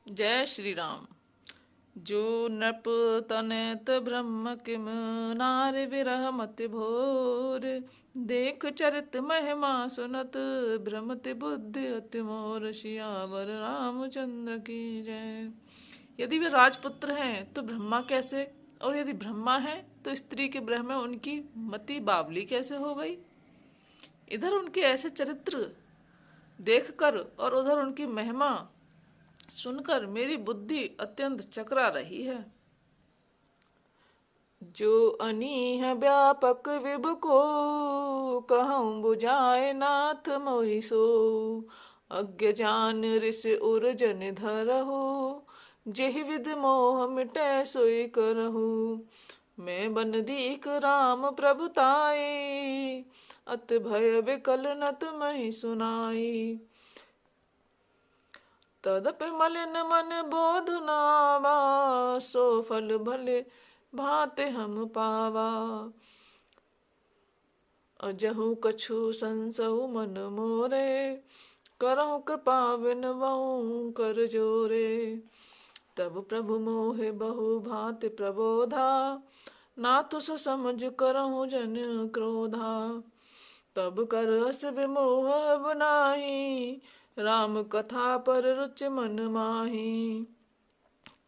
जय श्री राम। जो नृप तनयत ब्रह्म किम, नारि विरह मति भोर। देख चरित महिमा सुनत, भ्रमति बुद्धि अति मोर। सियावर रामचंद्र की जय। यदि वे राजपुत्र हैं तो ब्रह्मा कैसे, और यदि ब्रह्मा हैं तो स्त्री के ब्रह में उनकी मति बावली कैसे हो गई। इधर उनके ऐसे चरित्र देखकर और उधर उनकी महिमा सुनकर मेरी बुद्धि अत्यंत चकरा रही है। जो अनीह व्यापक विभु को, कहूँ बुझाए नाथ मोहि सो। अज्ञ जान ऋषि उर जन धरहु, जेहि विध मोह मिटै सोई करहु। मैं बन दीक राम प्रभुताई, अत भय विकल नत महि सुनाई। तदपि मलिन मन बोध नावा, सो फल भले भाते हम पावा। अजहु कछु संसहु मन मोरे, करहु कृपा विनवहु कर जोरे। तब प्रभु मोहे बहु भांति प्रबोधा, नाथु सो समझ करहु जन क्रोधा। तब कर अस विमोह अब नाही, राम कथा पर रुचि मन माही।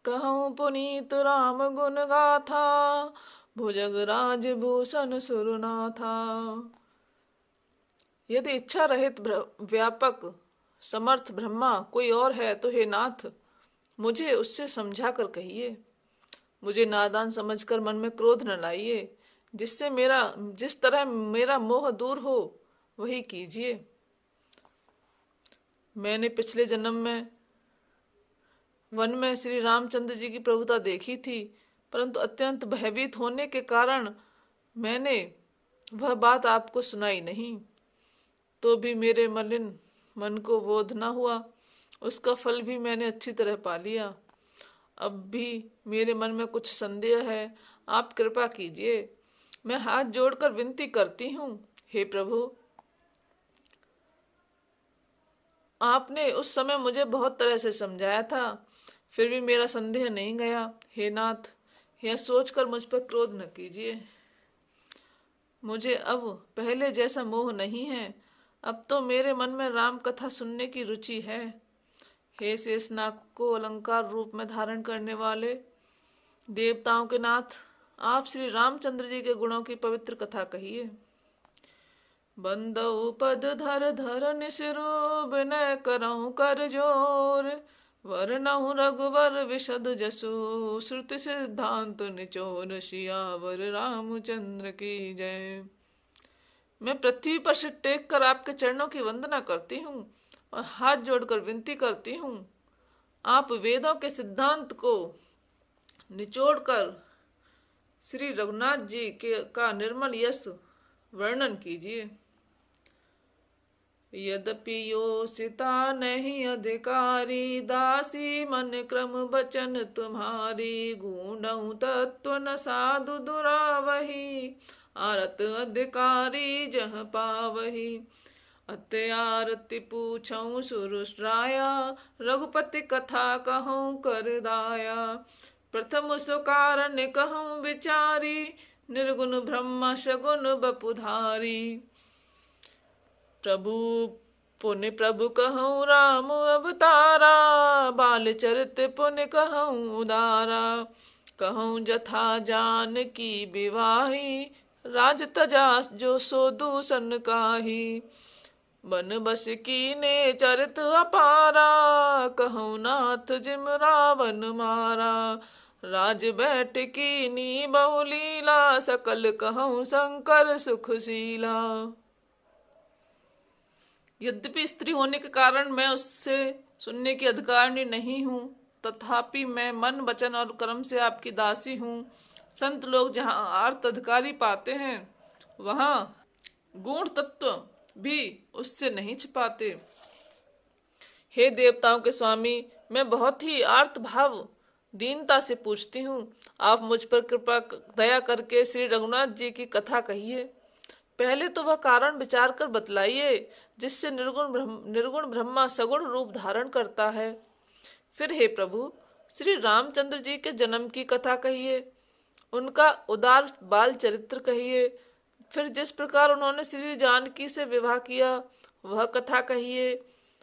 कहूँ पुनीत राम गुण गाथा, भुजग राज भूषण सुरनाथा। यदि इच्छा रहित व्यापक समर्थ ब्रह्मा कोई और है तो हे नाथ, मुझे उससे समझा कर कहिए। मुझे नादान समझकर मन में क्रोध न लाइए। जिस तरह मेरा मोह दूर हो वही कीजिए। मैंने पिछले जन्म में वन में श्री रामचंद्र जी की प्रभुता देखी थी, परंतु अत्यंत भयभीत होने के कारण मैंने वह बात आपको सुनाई नहीं। तो भी मेरे मलिन मन को बोध न हुआ, उसका फल भी मैंने अच्छी तरह पा लिया। अब भी मेरे मन में कुछ संदेह है, आप कृपा कीजिए। मैं हाथ जोड़कर विनती करती हूँ, हे प्रभु। आपने उस समय मुझे बहुत तरह से समझाया था, फिर भी मेरा संदेह नहीं गया। हे नाथ, यह सोचकर मुझ पर क्रोध न कीजिए। मुझे अब पहले जैसा मोह नहीं है। अब तो मेरे मन में राम कथा सुनने की रुचि है। हे शेषनाग को अलंकार रूप में धारण करने वाले देवताओं के नाथ, आप श्री रामचंद्र जी के गुणों की पवित्र कथा कहिए। बंदऊ पद धर धर निसिरो, विनय करऊं कर जोर। वरनहु रघुवर विशद जसु, श्रुति सिद्धांत निचोर। सियावर रामचंद्र की जय। मैं पृथ्वी पर सिर टेक कर आपके चरणों की वंदना करती हूँ और हाथ जोड़कर विनती करती हूँ, आप वेदों के सिद्धांत को निचोड़कर श्री रघुनाथ जी का निर्मल यश वर्णन कीजिए। यद्यपि यो सीता नहीं अधिकारी, दासी मन क्रम बचन तुम्हारी। गूढ़ऊ तत्व न साधु दुरावही, आरत अधिकारी जह पावही। अत्य आरती पूछऊं सुरुष्टाया, रघुपति कथा कहूं कर दाया। प्रथम सो कारण कहूं विचारी, निर्गुण ब्रह्म सगुण बपुधारी। प्रभु पुण्य प्रभु कहूँ राम अवतारा, बाल चरित पुण्य कहूँ उदारा। कहूँ जथा जान की विवाही, राज तजा जो सो दूषण काही। बन बस की ने चरित अपारा, कहूँ नाथ जिम रावण मारा। राज बैठ की नी बहुलीला, सकल कहूँ शंकर सुखशीला। यद्यपि स्त्री होने के कारण मैं उससे सुनने की अधिकारिणी नहीं हूँ, तथापि मैं मन वचन और कर्म से आपकी दासी हूँ। संत लोग जहाँ आर्त अधिकारी पाते हैं, वहाँ गूढ़ तत्व भी उससे नहीं छिपाते। हे देवताओं के स्वामी, मैं बहुत ही आर्त भाव दीनता से पूछती हूँ, आप मुझ पर कृपा दया करके श्री रघुनाथ जी की कथा कहिए। पहले तो वह कारण विचार कर बतलाइए जिससे निर्गुण ब्रह्मा सगुण रूप धारण करता है। फिर हे प्रभु, श्री रामचंद्र जी के जन्म की कथा कहिए, उनका उदार बाल चरित्र कहिए, फिर जिस प्रकार उन्होंने श्री जानकी से विवाह किया वह कथा कहिए,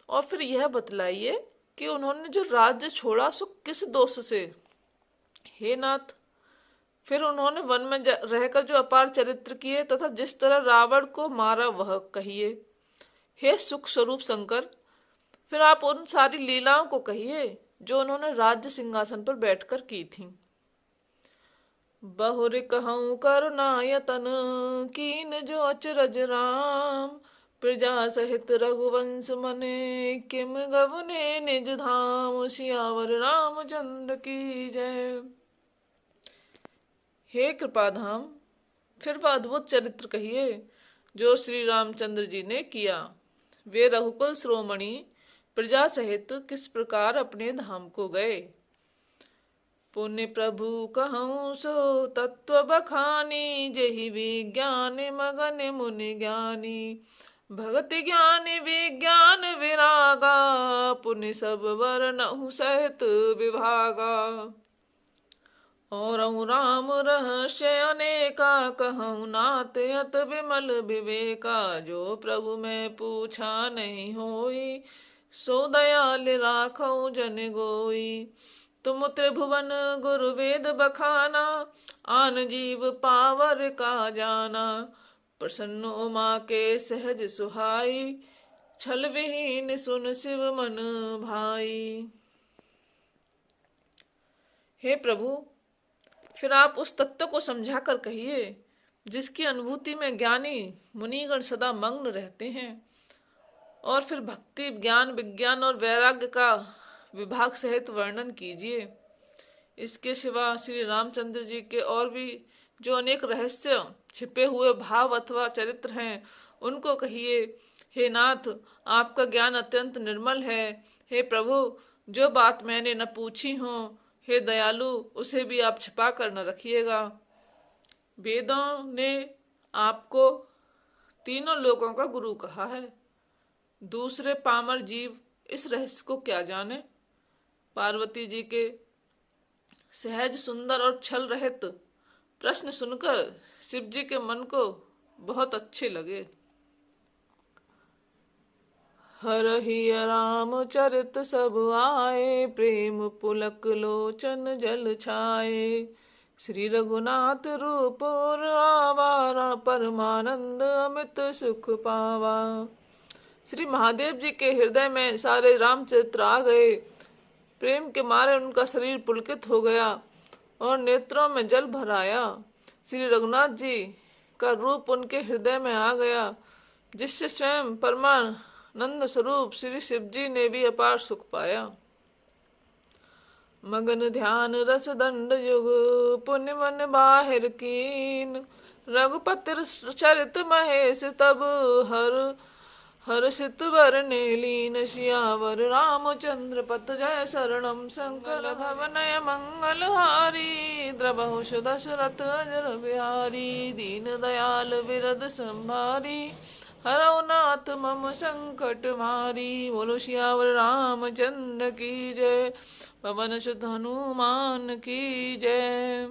और फिर यह बतलाइए कि उन्होंने जो राज्य छोड़ा सो किस दोष से। हे नाथ, फिर उन्होंने वन में रहकर जो अपार चरित्र किए तथा जिस तरह रावण को मारा वह कहिए। हे सुख स्वरूप शंकर, फिर आप उन सारी लीलाओं को कहिए जो उन्होंने राज्य सिंहासन पर बैठकर की थी। बहुर कहूँ करुणायतन कीन जो अचरज राम, प्रजा सहित रघुवंश मने किम गवने निज धाम, सियावर रामचंद्र की जय। हे कृपाधाम, फिर वह अद्भुत चरित्र कहिए जो श्री रामचंद्र जी ने किया। वे रघुकुल श्रोमणी प्रजा सहित किस प्रकार अपने धाम को गए। पुण्य प्रभु कहूँ सो तत्व बखानी, जहि विज्ञान मगन मुनि ज्ञानी, भगति ज्ञान विज्ञान विरागा, पुण्य सब वर्णहु सहित विभागा। और राम रहस्य अनेका कहूँ, नाथ अत विमल विवेका, जो प्रभु में पूछा नहीं होई, सो दयाल राखौ जन गोई। तुम त्रिभुवन गुरु वेद बखाना, आन जीव पावर का जाना, प्रसन्न उमा के सहज सुहाई, छल विहीन सुन शिव मन भाई। हे प्रभु, फिर आप उस तत्व को समझा कर कहिए जिसकी अनुभूति में ज्ञानी मुनिगण सदा मग्न रहते हैं, और फिर भक्ति ज्ञान विज्ञान और वैराग्य का विभाग सहित वर्णन कीजिए। इसके सिवा श्री रामचंद्र जी के और भी जो अनेक रहस्य छिपे हुए भाव अथवा चरित्र हैं उनको कहिए। हे नाथ, आपका ज्ञान अत्यंत निर्मल है। हे प्रभु, जो बात मैंने न पूछी हो, हे दयालु, उसे भी आप छिपा कर न रखिएगा। वेदों ने आपको तीनों लोकों का गुरु कहा है, दूसरे पामर जीव इस रहस्य को क्या जाने। पार्वती जी के सहज सुंदर और छल रहित प्रश्न सुनकर शिव जी के मन को बहुत अच्छे लगे। हरहि राम चरित सब आए, प्रेम पुलक लोचन जल छाए, श्री रघुनाथ रूप और आवारा, परमानंद अमित सुख पावा। श्री महादेव जी के हृदय में सारे रामचरित्र आ गए। प्रेम के मारे उनका शरीर पुलकित हो गया और नेत्रों में जल भर आया। श्री रघुनाथ जी का रूप उनके हृदय में आ गया, जिससे स्वयं परमानंद स्वरूप श्री शिव जी ने भी अपार सुख पाया। मगन ध्यान रस दंड युग, पुण्य मन बाहिर कीन, रघुपति चरित महेश तब हर्षित बरने लीन, सियावर रामचंद्र पथ जय शरणम, शंकर भवनय मंगलहारी, द्रवहुष दशरथ अजर बिहारी, दीन दयाल विरद संभारी, हरौ नाथ मम संकट मारी। बोलो सियावर रामचंद्र की जय, पवन सुत हनुमान की जय।